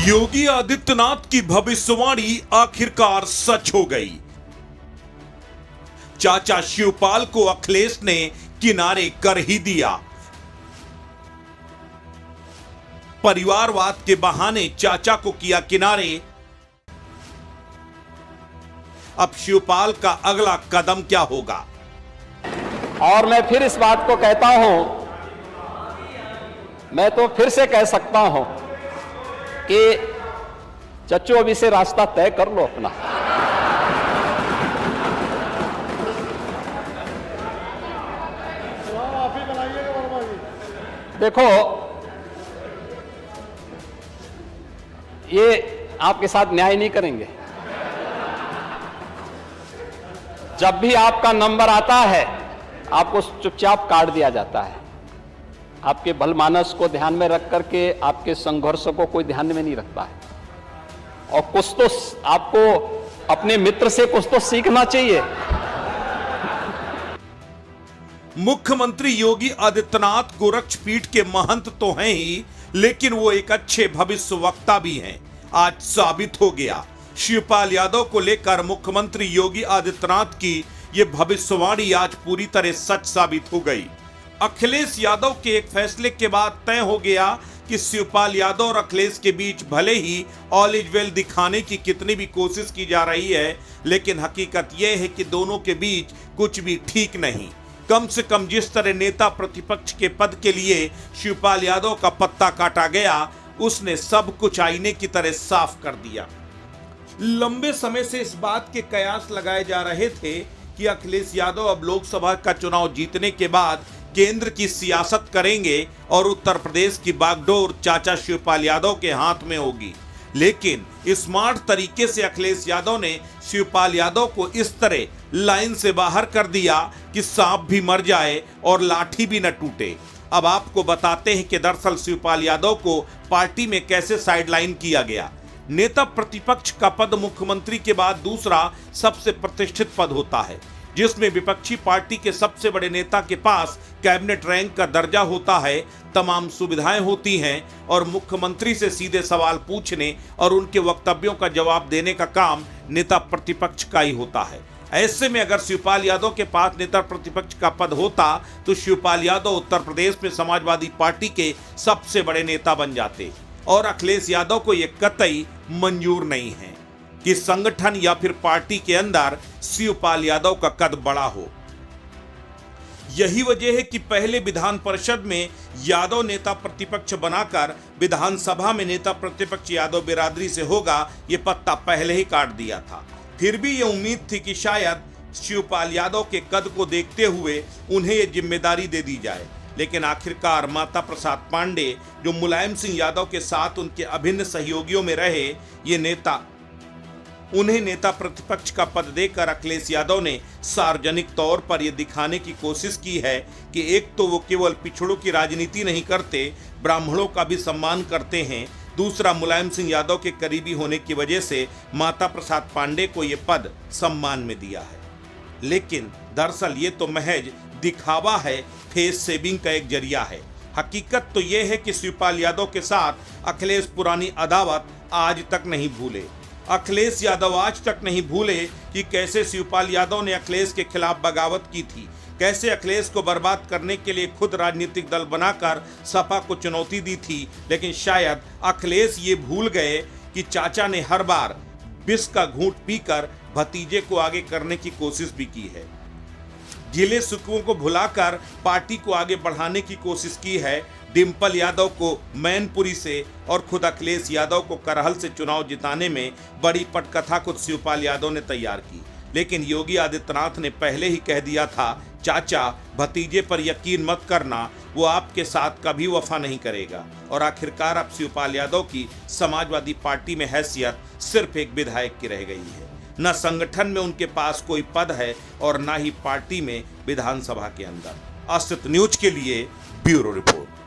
योगी आदित्यनाथ की भविष्यवाणी आखिरकार सच हो गई। चाचा शिवपाल को अखिलेश ने किनारे कर ही दिया। परिवारवाद के बहाने चाचा को किया किनारे। अब शिवपाल का अगला कदम क्या होगा? और मैं फिर इस बात को कहता हूं, मैं तो फिर से कह सकता हूं कि चच्चू अभी से रास्ता तय कर लो अपना। देखो, ये आपके साथ न्याय नहीं करेंगे। जब भी आपका नंबर आता है आपको चुपचाप काट दिया जाता है। आपके भलमानस को ध्यान में रख करके आपके संघर्ष को कोई ध्यान में नहीं रखता है। और कुछ तो आपको अपने मित्र से कुछ तो सीखना चाहिए। मुख्यमंत्री योगी आदित्यनाथ गोरक्षपीठ के महंत तो हैं ही, लेकिन वो एक अच्छे भविष्यवक्ता भी हैं। आज साबित हो गया। शिवपाल यादव को लेकर मुख्यमंत्री योगी आदित्यनाथ की ये भविष्यवाणी आज पूरी तरह सच साबित हो गई। अखिलेश यादव के एक फैसले के बाद तय हो गया कि शिवपाल यादव और अखिलेश के बीच भले ही ऑल इज वेल दिखाने की कितनी भी कोशिश की जा रही है, लेकिन हकीकत यह है कि दोनों के बीच कुछ भी ठीक नहीं। कम से कम जिस तरह नेता प्रतिपक्ष के पद के लिए शिवपाल यादव का पत्ता काटा गया, उसने सब कुछ आईने की तरह साफ कर दिया। लंबे समय से इस बात के कयास लगाए जा रहे थे कि अखिलेश यादव अब लोकसभा का चुनाव जीतने के बाद केंद्र की सियासत करेंगे और उत्तर प्रदेश की बागडोर चाचा शिवपाल यादव के हाथ में होगी। लेकिन स्मार्ट तरीके से अखिलेश यादव ने शिवपाल यादव को इस तरह लाइन से बाहर कर दिया कि सांप भी मर जाए और लाठी भी न टूटे। अब आपको बताते हैं कि दरअसल शिवपाल यादव को पार्टी में कैसे साइडलाइन किया गया। नेता प्रतिपक्ष का पद मुख्यमंत्री के बाद दूसरा सबसे प्रतिष्ठित पद होता है, जिसमें विपक्षी पार्टी के सबसे बड़े नेता के पास कैबिनेट रैंक का दर्जा होता है, तमाम सुविधाएं होती हैं और मुख्यमंत्री से सीधे सवाल पूछने और उनके वक्तव्यों का जवाब देने का काम नेता प्रतिपक्ष का ही होता है। ऐसे में अगर शिवपाल यादव के पास नेता प्रतिपक्ष का पद होता तो शिवपाल यादव उत्तर प्रदेश में समाजवादी पार्टी के सबसे बड़े नेता बन जाते। और अखिलेश यादव को यह कतई मंजूर नहीं है कि संगठन या फिर पार्टी के अंदर शिवपाल यादव का कद बड़ा हो। यही वजह है कि पहले विधान परिषद में यादव नेता प्रतिपक्ष बनाकर विधानसभा में नेता प्रतिपक्ष यादव बिरादरी से होगा, ये पत्ता पहले ही काट दिया था। फिर भी ये उम्मीद थी कि शायद शिवपाल यादव के कद को देखते हुए उन्हें ये जिम्मेदारी दे दी जाए, लेकिन आखिरकार माता प्रसाद पांडे, जो मुलायम सिंह यादव के साथ उनके अभिन्न सहयोगियों में रहे, ये नेता उन्हें नेता प्रतिपक्ष का पद देकर अखिलेश यादव ने सार्वजनिक तौर पर यह दिखाने की कोशिश की है कि एक तो वो केवल पिछड़ों की राजनीति नहीं करते, ब्राह्मणों का भी सम्मान करते हैं। दूसरा, मुलायम सिंह यादव के करीबी होने की वजह से माता प्रसाद पांडे को यह पद सम्मान में दिया है। लेकिन दरअसल ये तो महज दिखावा है, फेस सेविंग का एक जरिया है। हकीकत तो यह है कि शिवपाल यादव के साथ अखिलेश पुरानी अदावत आज तक नहीं भूले। अखिलेश यादव आज तक नहीं भूले कि कैसे शिवपाल यादव ने अखिलेश के खिलाफ बगावत की थी, कैसे अखिलेश को बर्बाद करने के लिए खुद राजनीतिक दल बनाकर सपा को चुनौती दी थी। लेकिन शायद अखिलेश ये भूल गए कि चाचा ने हर बार विष का घूंट पीकर भतीजे को आगे करने की कोशिश भी की है। गिले शिकवों को भुलाकर पार्टी को आगे बढ़ाने की कोशिश की है। डिंपल यादव को मैनपुरी से और खुद अखिलेश यादव को करहल से चुनाव जिताने में बड़ी पटकथा खुद शिवपाल यादव ने तैयार की। लेकिन योगी आदित्यनाथ ने पहले ही कह दिया था, चाचा भतीजे पर यकीन मत करना, वो आपके साथ कभी वफा नहीं करेगा। और आखिरकार अब शिवपाल यादव की समाजवादी पार्टी में हैसियत सिर्फ एक विधायक की रह गई है। न संगठन में उनके पास कोई पद है और न ही पार्टी में विधानसभा के अंदर। अस्तित्व न्यूज के लिए ब्यूरो रिपोर्ट।